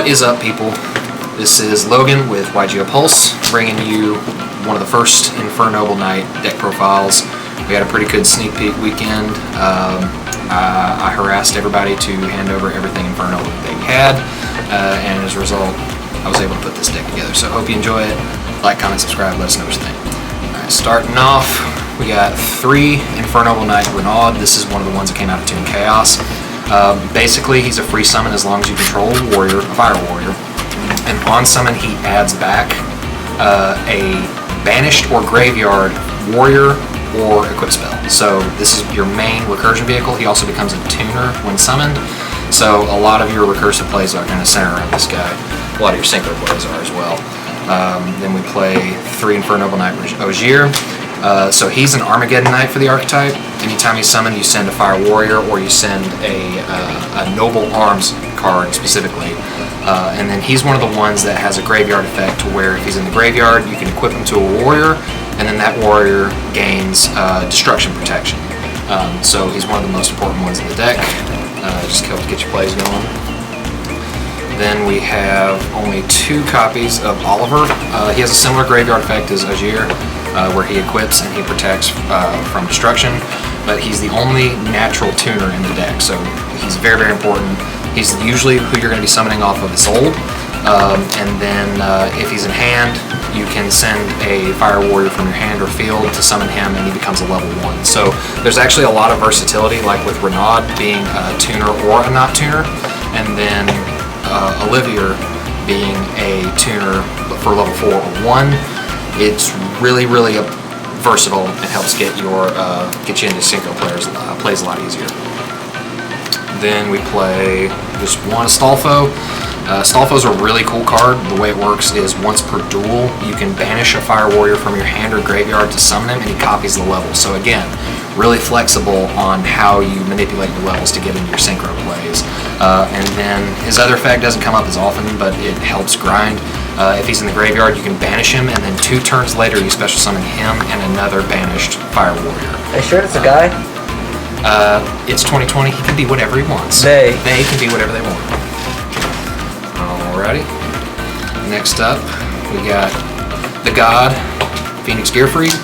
What is up, people? This is Logan with YGO Pulse, bringing you one of the first Infernoble night deck profiles. We had a pretty good sneak peek weekend. I harassed everybody to hand over everything Infernoble that they had, and as a result, I was able to put this deck together. So hope you enjoy it. Like, comment, subscribe, let us know what you think. Alright, starting off, we got 3 Infernoble Knight Roland. This is one of the ones that came out of Toon Chaos. Basically, he's a free summon as long as you control a warrior, a fire warrior. And on summon, he adds back a banished or graveyard warrior or equip spell. So this is your main recursion vehicle. He also becomes a tuner when summoned. So a lot of your recursive plays are going to center around this guy. A lot of your synchro plays are as well. Then we play 3 Infernoble Knight Ogier. So he's an Armageddon Knight for the archetype. Anytime he's summoned, you send a Fire Warrior or you send a Noble Arms card specifically. And then he's one of the ones that has a graveyard effect to where if he's in the graveyard, you can equip him to a warrior, and then that warrior gains destruction protection. So he's one of the most important ones in the deck. Just helps get your plays going. Then we have only 2 copies of Oliver. He has a similar graveyard effect as Ogier, where he equips and he protects from destruction, but he's the only natural tuner in the deck, so he's very, very important. He's usually who you're going to be summoning off of Isolde, and then if he's in hand, you can send a Fire Warrior from your hand or field to summon him, and he becomes a level 1. So there's actually a lot of versatility, like with Renaud being a tuner or a not tuner, and then Olivier being a tuner for level 4 or 1. It's really, really versatile and helps get you into synchro plays a lot easier. Then we play just one Astolfo. Astolfo's a really cool card. The way it works is once per duel, you can banish a Fire Warrior from your hand or graveyard to summon him, and he copies the level. So again, really flexible on how you manipulate your levels to get into your synchro plays. And then his other effect doesn't come up as often, but it helps grind. If he's in the graveyard, you can banish him, and then 2 turns later, you special summon him and another banished Fire Warrior. Are you sure it's a guy? It's 2020. He can be whatever he wants. They can be whatever they want. Alrighty. Next up, we got the God, Phoenix Gearfried.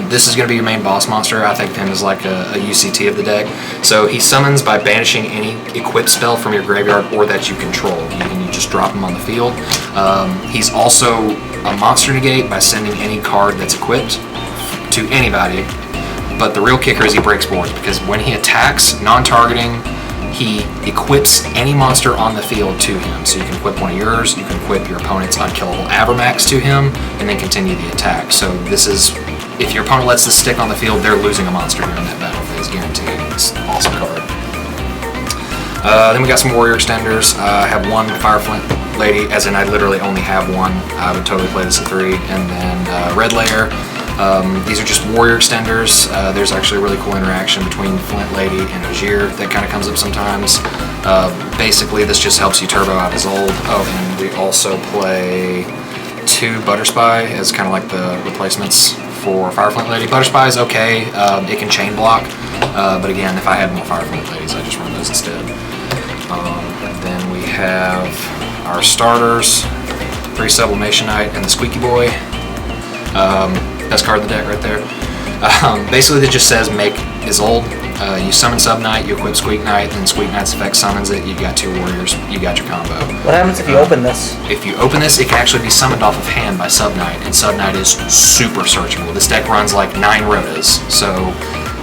This is going to be your main boss monster. I think of him as like a UCT of the deck. So he summons by banishing any equip spell from your graveyard or that you control. You just drop him on the field. He's also a monster negate by sending any card that's equipped to anybody. But the real kicker is he breaks boards, because when he attacks, non-targeting, he equips any monster on the field to him. So you can equip one of yours, you can equip your opponent's unkillable Avermax to him, and then continue the attack. So this is, if your opponent lets this stick on the field, they're losing a monster during that battle phase, guaranteed. It's an awesome card. Then we got some warrior extenders. I have 1 Fireflint Lady, as in I literally only have 1. I would totally play this in 3. And then Red Layer. These are just warrior extenders. There's actually a really cool interaction between Flint Lady and Ogier that kind of comes up sometimes. Basically, this just helps you turbo out Isolde. Oh, and we also play 2 Butterspy as kind of like the replacements for Fireflint Lady. Butterspy is okay. It can chain block, but again, if I had more Fireflint Ladies, I just run those instead. Then we have our starters, 3 Sublimation Knight and the Squeaky Boy. Best card of the deck right there. Basically, it just says make Isolde. You summon Sub Knight, you equip Squeak Knight, then Squeak Knight's effect summons it. You got 2 warriors, you got your combo. What happens if you open this? If you open this, it can actually be summoned off of hand by Sub Knight, and Sub Knight is super searchable. This deck runs like 9 rotas, so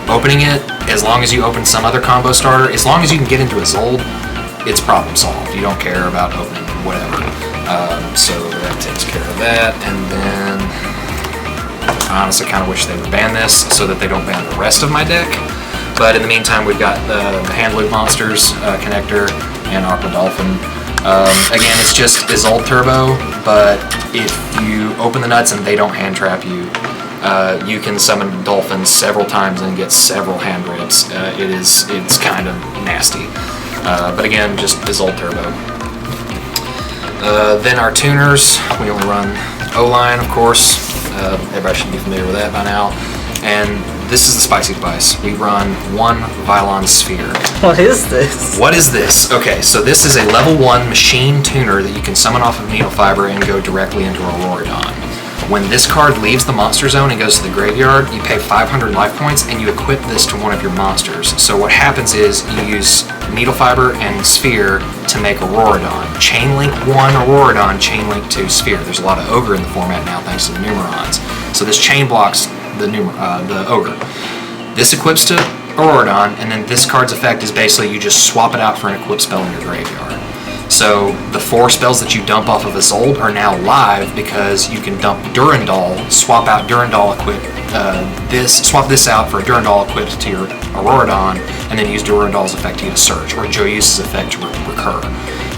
opening it, as long as you open some other combo starter, as long as you can get into Isolde, it's problem solved. You don't care about opening whatever. So that takes care of that, and then I honestly kind of wish they would ban this so that they don't ban the rest of my deck. But in the meantime, we've got the hand loop monsters, Connector, and Aqua Dolphin. Again, it's just Isolde Turbo, but if you open the nuts and they don't hand trap you, you can summon Dolphin several times and get several hand rips. It's kind of nasty. But again, just Isolde Turbo. Then our tuners, we only run O-Line, of course. Everybody should be familiar with that by now. And this is the spicy spice. We run 1 Vylon Sphere. What is this? What is this? Okay, so this is a level 1 machine tuner that you can summon off of Needle Fiber and go directly into Auroradon. When this card leaves the monster zone and goes to the graveyard, you pay 500 life points and you equip this to one of your monsters. So what happens is you use Needle Fiber and Sphere to make Auroradon. Chainlink 1 Auroradon, Chainlink 2 Sphere. There's a lot of Ogre in the format now thanks to the Numerons. So this chain blocks the Ogre. This equips to Auroradon, and then this card's effect is basically you just swap it out for an equip spell in your graveyard. So the 4 spells that you dump off of Isolde are now live because you can dump Durandal, swap out Durandal swap this out for a Durandal equipped to your Auroradon, and then use Durandal's effect to get a search, or Joyeuse's effect to recur.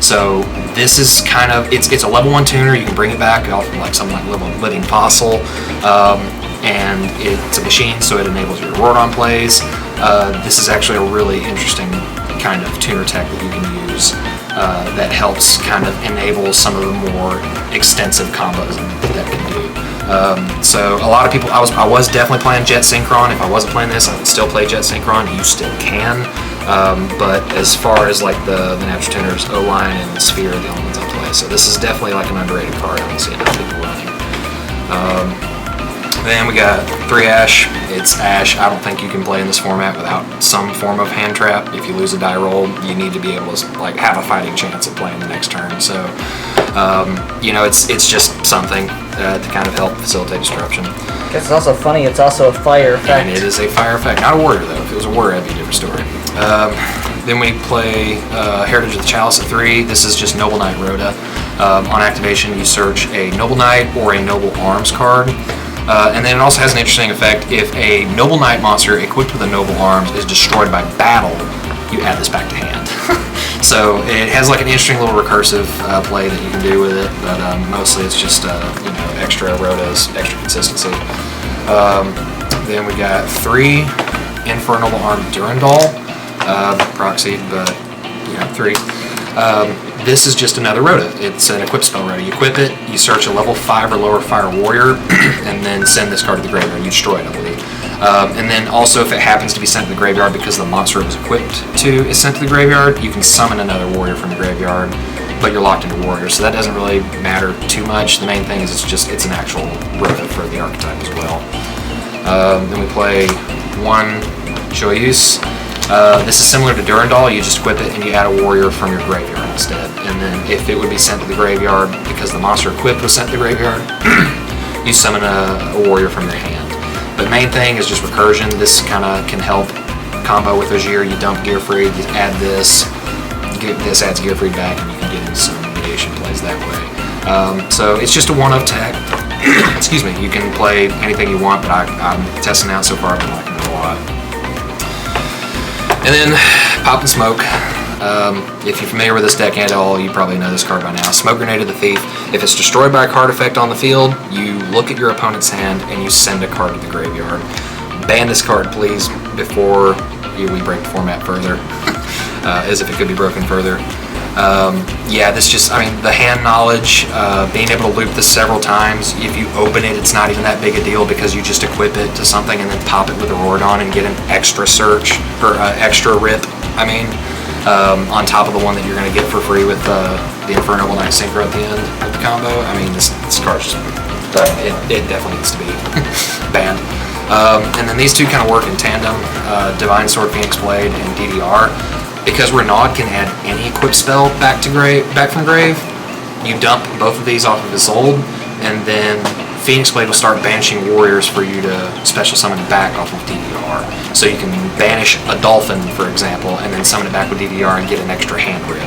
So this is kind of, it's a level 1 tuner. You can bring it back off of like something like Living Fossil, and it's a machine, so it enables your Auroradon plays. This is actually a really interesting kind of tuner tech that you can use. That helps kind of enable some of the more extensive combos that can do. So a lot of people, I was definitely playing Jet Synchron. If I wasn't playing this, I would still play Jet Synchron. You still can, but as far as like the natural tuners, O-Line and Sphere are the only ones I play. So this is definitely like an underrated card. I don't see enough people running. Then we got 3 Ash. It's Ash. I don't think you can play in this format without some form of hand trap. If you lose a die roll, you need to be able to like have a fighting chance of playing the next turn. So, you know, it's just something to kind of help facilitate disruption. I guess it's also funny, it's also a fire effect. And it is a fire effect. Not a warrior, though. If it was a warrior, that'd be a different story. Then we play Heritage of the Chalice at 3. This is just Noble Knight Rhoda. On activation, you search a Noble Knight or a Noble Arms card. And then it also has an interesting effect. If a Noble Knight monster equipped with a Noble Arms is destroyed by battle, you add this back to hand. So it has like an interesting little recursive play that you can do with it, but mostly it's just you know, extra Rhodas, extra consistency. Then we got 3 Infernoble Armed Durandal, proxy, but you know, 3. This is just another Rhoda. It's an equip spell Rhoda. You equip it, you search a level 5 or lower fire warrior, and then send this card to the graveyard. You destroy it, I believe. And then also, if it happens to be sent to the graveyard because the monster it was equipped to is sent to the graveyard, you can summon another warrior from the graveyard, but you're locked into warrior, so that doesn't really matter too much. The main thing is it's an actual Rhoda for the archetype as well. Then we play 1 Joyeuse. This is similar to Durandal. You just equip it and you add a warrior from your graveyard instead. And then if it would be sent to the graveyard because the monster equipped was sent to the graveyard, you summon a warrior from your hand. But main thing is just recursion. This kind of can help combo with Ogier. You dump Gearfried, you add this, this adds Gearfried back, and you can get into some negation plays that way. So it's just a one-of tech. Excuse me. You can play anything you want, but I'm testing out so far. I've been liking it a lot. And then Pop and Smoke. If you're familiar with this deck at all, you probably know this card by now. Smoke Grenade of the Thief. If it's destroyed by a card effect on the field, you look at your opponent's hand and you send a card to the graveyard. Ban this card, please, before we break the format further, as if it could be broken further. Yeah, this just, I mean, the hand knowledge, being able to loop this several times. If you open it, it's not even that big a deal because you just equip it to something and then pop it with a Auroradon and get an extra search, or extra rip, I mean, on top of the one that you're going to get for free with the Infernoble Night Synchro at the end of the combo. I mean, this card just, it definitely needs to be banned. And then these two kind of work in tandem, Divine Sword, Phoenix Blade, and DDR. Because Renaud can add any equip spell back from grave, you dump both of these off of Isolde, and then Phoenix Blade will start banishing warriors for you to special summon back off of DDR. So you can banish a dolphin, for example, and then summon it back with DDR and get an extra hand rip.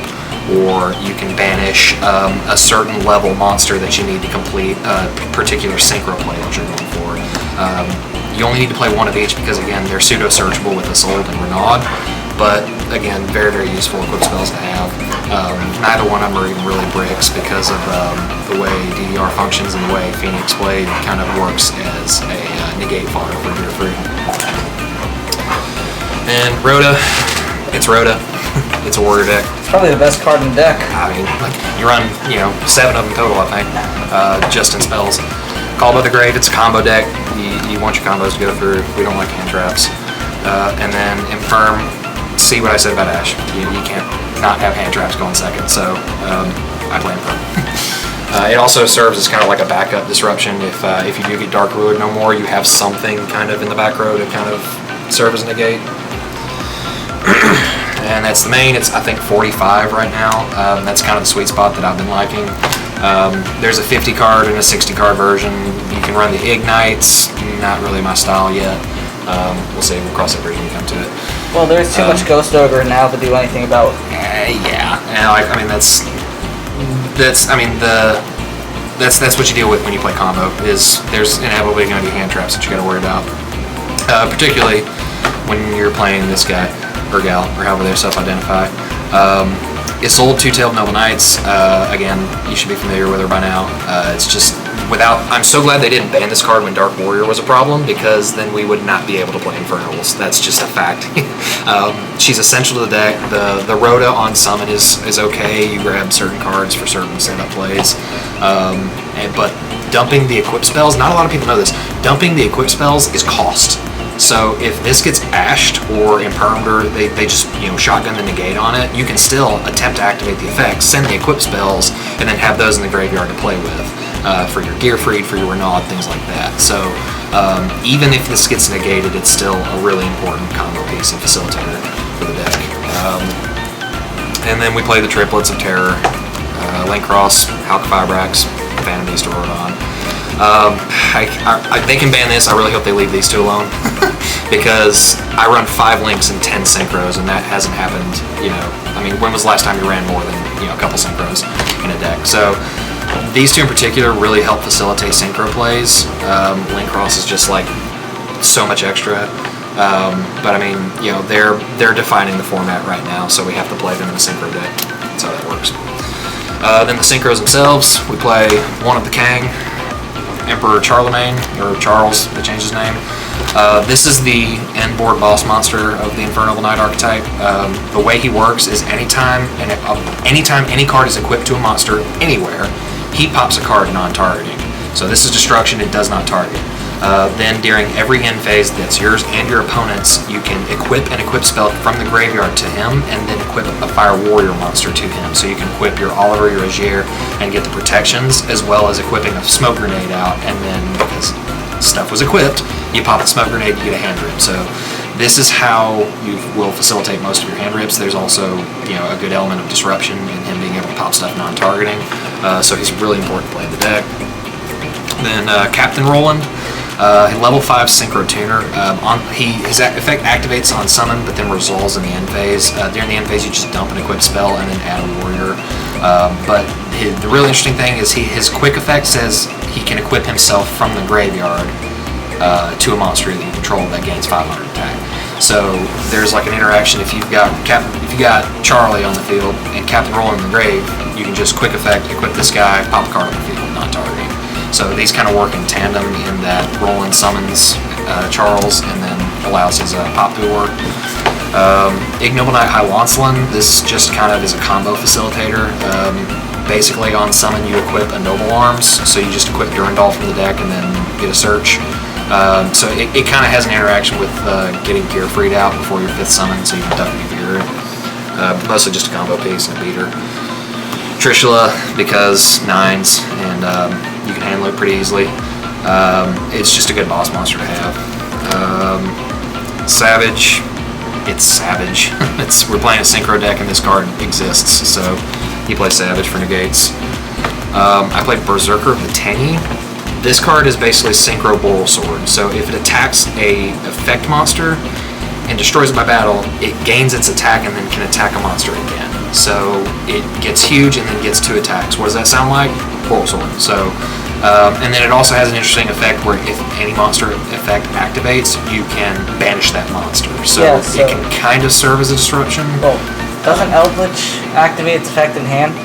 Or you can banish a certain level monster that you need to complete a particular synchro play that you're going for. You only need to play one of each because, again, they're pseudo-searchable with Isolde and Renaud. But again, very, very useful equip spells to have. Neither one of them are even really bricks because of the way DDR functions and the way Phoenix Blade kind of works as a negate fodder for Gearfried. And Rhoda, it's Rhoda. It's a warrior deck. It's probably the best card in the deck. I mean, like, you run, 7 of them total, I think, just in spells. Call by the Grave, it's a combo deck. You want your combos to go through. We don't like hand traps. And then Infirm, see what I said about Ash. You can't not have hand traps going second, so I play Infirm. It also serves as kind of like a backup disruption. If you do get Dark Ruin no more, you have something kind of in the back row to kind of serve as a negate. And that's the main. It's, I think, 45 right now. That's kind of the sweet spot that I've been liking. There's a 50 card and a 60 card version. You can run the Ignites. Not really my style yet. We'll see. We'll cross that bridge when we come to it. Well, there's too much Ghost Ogre now to do anything about. Yeah. I mean, that's what you deal with when you play combo. Is there's inevitably going to be hand traps that you got to worry about. Particularly when you're playing this guy or gal or however they self-identify. It's old Two-Tailed Noble Knights. Again, you should be familiar with her by now. It's just I'm so glad they didn't ban this card when Dark Warrior was a problem, because then we would not be able to play Infernobles. That's just a fact. She's essential to the deck. The Rhoda on summon is okay. You grab certain cards for certain setup plays. But dumping the equip spells, not a lot of people know this, dumping the equip spells is cost. So if this gets ashed or impermed, they just shotgun the negate on it, you can still attempt to activate the effects, send the equip spells, and then have those in the graveyard to play with for your Gear Freed, for your Renaud, things like that. So even if this gets negated, it's still a really important combo piece and facilitator for the deck. And then we play the triplets of Terror, Link Cross, Hulk Fibrax, Phantom Beast, or Roland. They can ban this. I really hope they leave these two alone because I run 5 links and 10 synchros, and that hasn't happened. I mean, when was the last time you ran more than a couple synchros in a deck? So these two in particular really help facilitate synchro plays. Link Cross is just like so much extra, but I mean, they're defining the format right now, so we have to play them in a synchro deck. That's how that works. Then the synchros themselves, we play one of the Kang. Emperor Charlemagne, or Charles, they changed his name. This is the end board boss monster of the Infernoble Knight archetype. The way he works is anytime any card is equipped to a monster anywhere, he pops a card non-targeting. So this is destruction, it does not target. Then during every end phase that's yours and your opponent's, you can equip an equip spell from the graveyard to him and then equip a Fire Warrior monster to him. So you can equip your Oliver, your Aegir, and get the protections, as well as equipping a smoke grenade out, and then because stuff was equipped, you pop the smoke grenade, you get a hand rip. So this is how you will facilitate most of your hand rips. There's also a good element of disruption in him being able to pop stuff non-targeting. So he's really important to play in the deck. Then Captain Roland. Level 5 Synchro Tuner. His effect activates on summon, but then resolves in the end phase. During the end phase, you just dump an equip spell and then add a warrior. But the really interesting thing is his quick effect says he can equip himself from the graveyard to a monster that you control that gains 500 attack. So there's like an interaction. If you've got Charlie on the field and Captain Roland in the grave, you can just quick effect equip this guy, pop a card on the field, non-targeting. So these kind of work in tandem in that Roland summons Charles and then allows his pop to work. Ignoble Knight High Lancelin, this just kind of is a combo facilitator. Basically on summon you equip a Noble Arms, so you just equip Durandal from the deck and then get a search. So it kind of has an interaction with getting Gear Freed out before your 5th summon, so you can duck your Gear. Mostly just a combo piece and a beater. Trishula, because 9s, and you can handle it pretty easily. It's just a good boss monster to have. Savage, it's Savage. We're playing a synchro deck and this card exists, so you play Savage for negates. I played Berserker of the Tangy. This card is basically Synchro Boral Sword, so if it attacks a effect monster and destroys it by battle, it gains its attack and then can attack a monster again. So it gets huge and then gets 2 attacks. What does that sound like? Boral Sword. So, and then it also has an interesting effect where if any monster effect activates, you can banish that monster. So, it can kind of serve as a disruption. Well, doesn't Eldritch activate its effect in hand?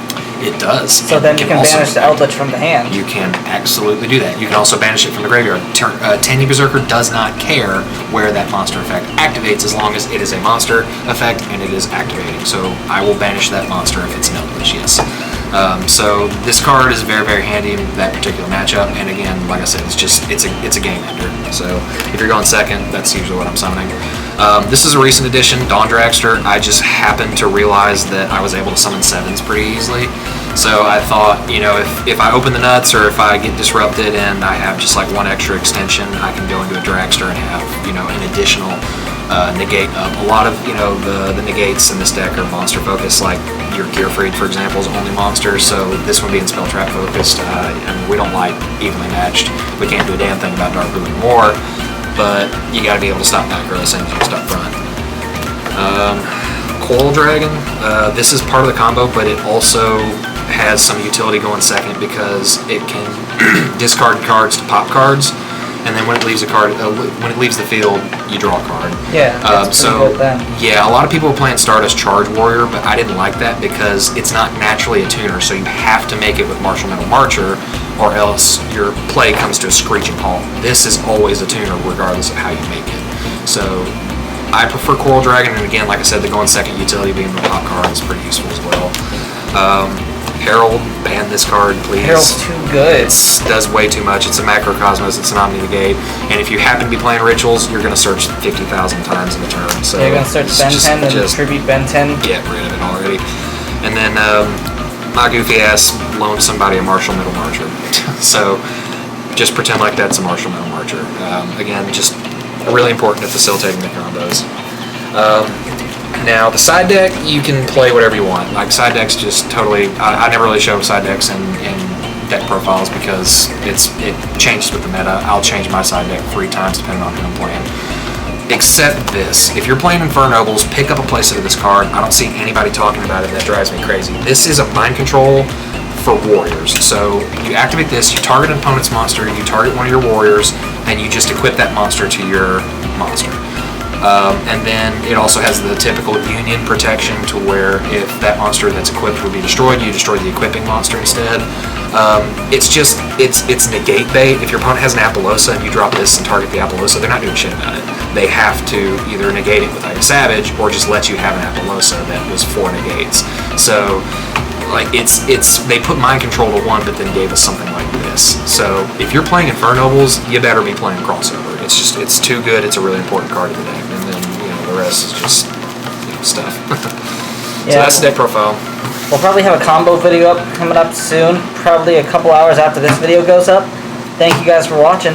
It does. So then you can banish the Eldritch from the hand. You can absolutely do that. You can also banish it from the graveyard. Tangy Berserker does not care where that monster effect activates as long as it is a monster effect and it is activating. So I will banish that monster if it's an Eldritch, yes. So this card is very, very handy in that particular matchup. And again, like I said, it's a game ender. So if you're going second, that's usually what I'm summoning. This is a recent addition, Dawn Dragster. I just happened to realize that I was able to summon 7s pretty easily. So I thought, you know, if I open the nuts or if I get disrupted and I have just like one extra extension, I can go into a Dragster and have, you know, an additional negate. A lot of, you know, the negates in this deck are monster focused, like your Gearfried, for example, is only monsters, so this one being spell trap focused, I mean, we don't like evenly matched. We can't do a damn thing about Dark Blue anymore, but you gotta be able to stop back row the same as you can stop front. Coral Dragon, this is part of the combo, but it also has some utility going second because it can discard cards to pop cards, and then when it leaves when it leaves the field, you draw a card. Yeah, it's pretty good then. Yeah, a lot of people are playing Stardust Charge Warrior, but I didn't like that because it's not naturally a tuner, so you have to make it with Martial Metal Marcher, or else your play comes to a screeching halt. This is always a tuner regardless of how you make it. So I prefer Coral Dragon, and again, like I said, the going second utility being the pop card is pretty useful as well. Herald, ban this card, please. Herald's too good. It does way too much. It's a Macrocosmos, it's an Omni-Negate, and if you happen to be playing Rituals, you're going to search 50,000 times in a turn. So you're going to search Ben 10 and tribute Ben 10? Get rid of it already. And then my goofy ass loaned somebody a Martial Middle Marcher. So just pretend like that's a Martial Middle Marcher. Again, just really important at facilitating the combos. Now, the side deck, you can play whatever you want. Like, side decks just totally... I never really show side decks in deck profiles because it changes with the meta. I'll change my side deck 3 times depending on who I'm playing. Except this. If you're playing Infernobles, pick up a playset of this card. I don't see anybody talking about it, and that drives me crazy. This is a mind control for warriors. So you activate this, you target an opponent's monster, you target one of your warriors, and you just equip that monster to your monster. And then it also has the typical union protection to where if that monster that's equipped would be destroyed, you destroy the equipping monster instead. It's negate bait. If your opponent has an Apollosa and you drop this and target the Apollosa, they're not doing shit about it. They have to either negate it with Ice Savage or just let you have an Apollosa that was 4 negates. So like they put mind control to 1 but then gave us something like this. So if you're playing Infernobles, you better be playing crossover. It's too good. It's a really important card of the deck, and then the rest is just stuff. So that's the deck profile. We'll probably have a combo video coming up soon, probably a couple hours after this video goes up. Thank you guys for watching.